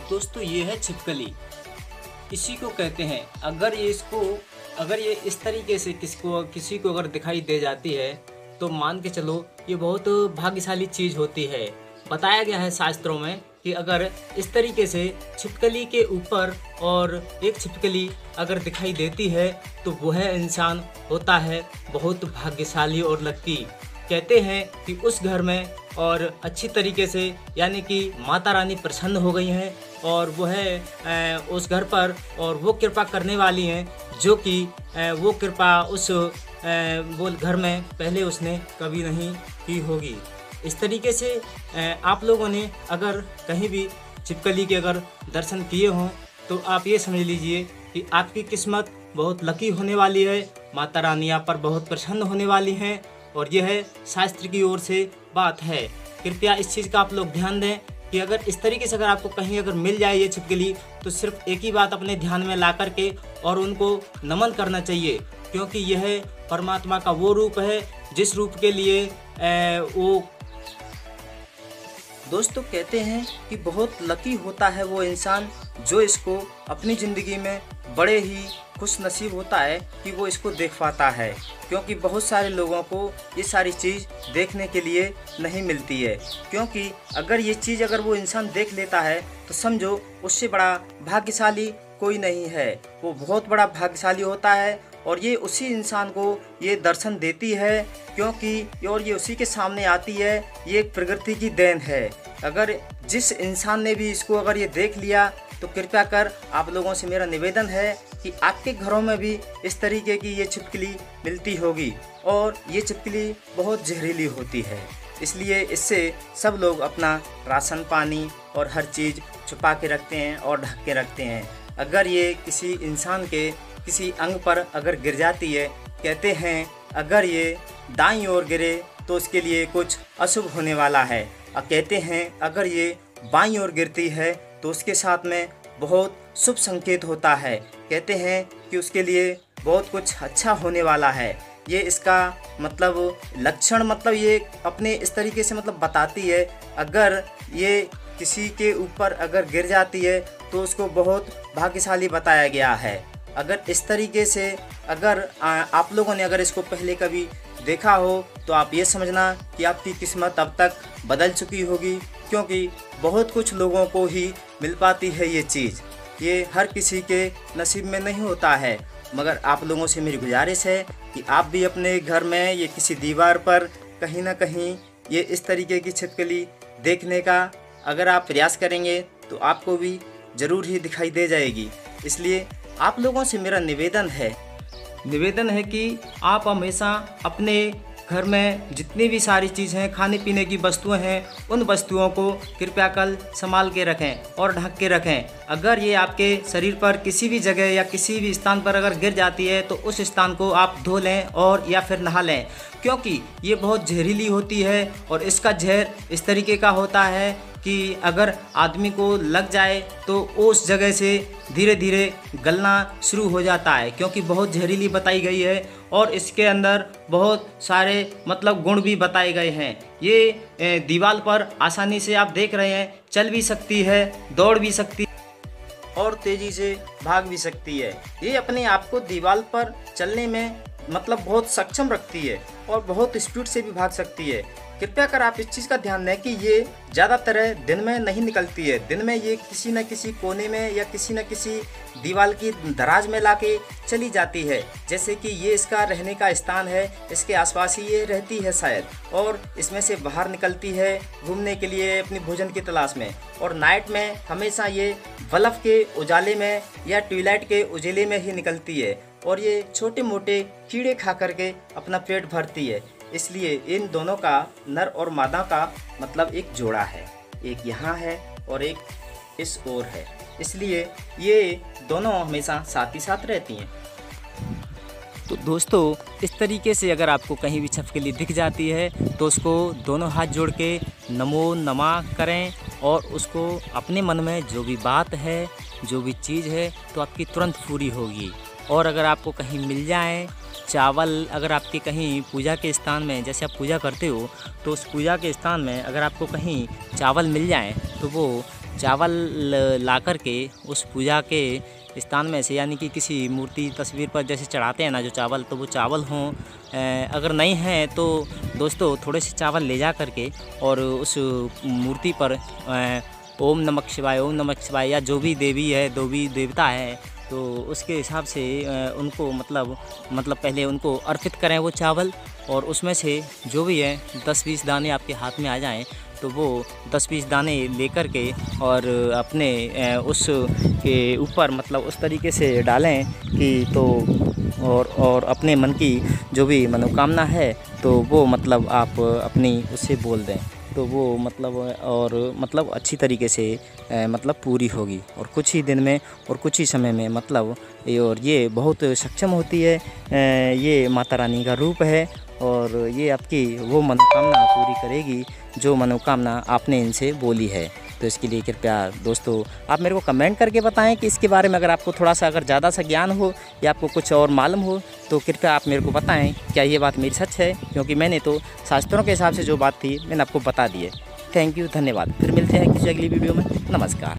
दोस्तों ये है छिपकली। इसी को कहते हैं, अगर ये इस तरीके से किसी को अगर दिखाई दे जाती है तो मान के चलो ये बहुत भाग्यशाली चीज़ होती है। बताया गया है शास्त्रों में कि अगर इस तरीके से छिपकली के ऊपर और एक छिपकली अगर दिखाई देती है तो वह इंसान होता है बहुत भाग्यशाली और लकी। कहते हैं कि उस घर में और अच्छी तरीके से यानी कि माता रानी प्रसन्न हो गई हैं और वह उस घर पर और वो कृपा करने वाली हैं जो कि वो कृपा उस वो घर में पहले उसने कभी नहीं की होगी। इस तरीके से आप लोगों ने अगर कहीं भी छिपकली के अगर दर्शन किए हों तो आप ये समझ लीजिए कि आपकी किस्मत बहुत लकी होने वाली है, माता रानी आप पर बहुत प्रसन्न होने वाली हैं और यह शास्त्र की ओर से बात है। कृपया इस चीज़ का आप लोग ध्यान दें कि अगर इस तरीके से अगर आपको कहीं अगर मिल जाए ये छिपकली तो सिर्फ एक ही बात अपने ध्यान में ला करके और उनको नमन करना चाहिए, क्योंकि यह परमात्मा का वो रूप है जिस रूप के लिए वो दोस्तों कहते हैं कि बहुत लकी होता है वो इंसान जो इसको अपनी ज़िंदगी में बड़े ही खुश नसीब होता है कि वो इसको देख पाता है, क्योंकि बहुत सारे लोगों को ये सारी चीज़ देखने के लिए नहीं मिलती है। क्योंकि अगर ये चीज़ अगर वो इंसान देख लेता है तो समझो उससे बड़ा भाग्यशाली कोई नहीं है, वो बहुत बड़ा भाग्यशाली होता है और ये उसी इंसान को ये दर्शन देती है क्योंकि और ये उसी के सामने आती है। ये एक प्रकृति की देन है। अगर जिस इंसान ने भी इसको अगर ये देख लिया तो कृपया कर आप लोगों से मेरा निवेदन है कि आपके घरों में भी इस तरीके की ये छिपकली मिलती होगी और ये छिपकली बहुत जहरीली होती है, इसलिए इससे सब लोग अपना राशन पानी और हर चीज़ छुपा के रखते हैं और ढक के रखते हैं। अगर ये किसी इंसान के किसी अंग पर अगर गिर जाती है, कहते हैं अगर ये दाईं ओर गिरे तो उसके लिए कुछ अशुभ होने वाला है और कहते हैं अगर ये बाईं ओर गिरती है तो उसके साथ में बहुत शुभ संकेत होता है। कहते हैं कि उसके लिए बहुत कुछ अच्छा होने वाला है। ये इसका मतलब लक्षण मतलब ये अपने इस तरीके से मतलब बताती है, अगर ये किसी के ऊपर अगर गिर जाती है तो उसको बहुत भाग्यशाली बताया गया है। अगर इस तरीके से अगर आप लोगों ने अगर इसको पहले कभी देखा हो तो आप ये समझना कि आपकी किस्मत अब तक बदल चुकी होगी, क्योंकि बहुत कुछ लोगों को ही मिल पाती है ये चीज़। ये हर किसी के नसीब में नहीं होता है। मगर आप लोगों से मेरी गुजारिश है कि आप भी अपने घर में ये किसी दीवार पर कहीं ना कहीं ये इस तरीके की छिपकली देखने का अगर आप प्रयास करेंगे तो आपको भी ज़रूर ही दिखाई दे जाएगी। इसलिए आप लोगों से मेरा निवेदन है कि आप हमेशा अपने घर में जितनी भी सारी चीज़ें हैं, खाने पीने की वस्तुएं हैं, उन वस्तुओं को कृपया कर संभाल के रखें और ढक के रखें। अगर ये आपके शरीर पर किसी भी जगह या किसी भी स्थान पर अगर गिर जाती है तो उस स्थान को आप धो लें और या फिर नहा लें, क्योंकि ये बहुत जहरीली होती है और इसका जहर इस तरीके का होता है कि अगर आदमी को लग जाए तो उस जगह से धीरे धीरे गलना शुरू हो जाता है, क्योंकि बहुत जहरीली बताई गई है और इसके अंदर बहुत सारे मतलब गुण भी बताए गए हैं। ये दीवार पर आसानी से आप देख रहे हैं चल भी सकती है, दौड़ भी सकती है और तेज़ी से भाग भी सकती है। ये अपने आप को दीवार पर चलने में मतलब बहुत सक्षम रखती है और बहुत स्पीड से भी भाग सकती है। कृपया कर आप इस चीज़ का ध्यान दें कि ये ज़्यादातर दिन में नहीं निकलती है। दिन में ये किसी न किसी कोने में या किसी न किसी दीवार की दराज में लाके चली जाती है, जैसे कि ये इसका रहने का स्थान है, इसके आसपास ही ये रहती है शायद, और इसमें से बाहर निकलती है घूमने के लिए अपनी भोजन की तलाश में। और नाइट में हमेशा ये बल्ब के उजाले में या ट्यूबलाइट के उजाले में ही निकलती है और ये छोटे मोटे कीड़े खा करके अपना पेट भरती है। इसलिए इन दोनों का नर और मादा का मतलब एक जोड़ा है, एक यहाँ है और एक इस ओर है, इसलिए ये दोनों हमेशा साथ ही साथ रहती हैं। तो दोस्तों इस तरीके से अगर आपको कहीं भी छिपकली दिख जाती है तो उसको दोनों हाथ जोड़ के नमो नमः करें और उसको अपने मन में जो भी बात है, जो भी चीज़ है तो आपकी तुरंत पूरी होगी। और अगर आपको कहीं मिल जाए चावल, अगर आपके कहीं पूजा के स्थान में, जैसे आप पूजा करते हो तो उस पूजा के स्थान में अगर आपको कहीं चावल मिल जाए तो वो चावल ला कर के उस पूजा के स्थान में से, यानी कि किसी मूर्ति तस्वीर पर जैसे चढ़ाते हैं ना जो चावल, तो वो चावल हों, अगर नहीं है तो दोस्तों थोड़े से चावल ले जा कर के और उस मूर्ति पर ओम नमः शिवाय, ओम नमः शिवाय, या जो भी देवी है, जो भी देवता है, तो उसके हिसाब से उनको मतलब पहले उनको अर्पित करें वो चावल, और उसमें से जो भी है 10-20 दाने आपके हाथ में आ जाएं तो वो 10-20 दाने लेकर के और अपने उस के ऊपर मतलब उस तरीके से डालें कि तो और अपने मन की जो भी मनोकामना है तो वो मतलब आप अपनी उससे बोल दें, तो वो मतलब अच्छी तरीके से मतलब पूरी होगी, और कुछ ही दिन में और कुछ ही समय में मतलब और ये बहुत सक्षम होती है। ये माता रानी का रूप है और ये आपकी वो मनोकामना पूरी करेगी जो मनोकामना आपने इनसे बोली है। तो इसके लिए कृपया दोस्तों आप मेरे को कमेंट करके बताएं कि इसके बारे में अगर आपको थोड़ा सा अगर ज़्यादा सा ज्ञान हो या आपको कुछ और मालूम हो तो कृपया आप मेरे को बताएं क्या ये बात मेरी सच है, क्योंकि मैंने तो शास्त्रों के हिसाब से जो बात थी मैंने आपको बता दी है। थैंक यू, धन्यवाद। फिर मिलते हैं किसी अगली वीडियो में। नमस्कार।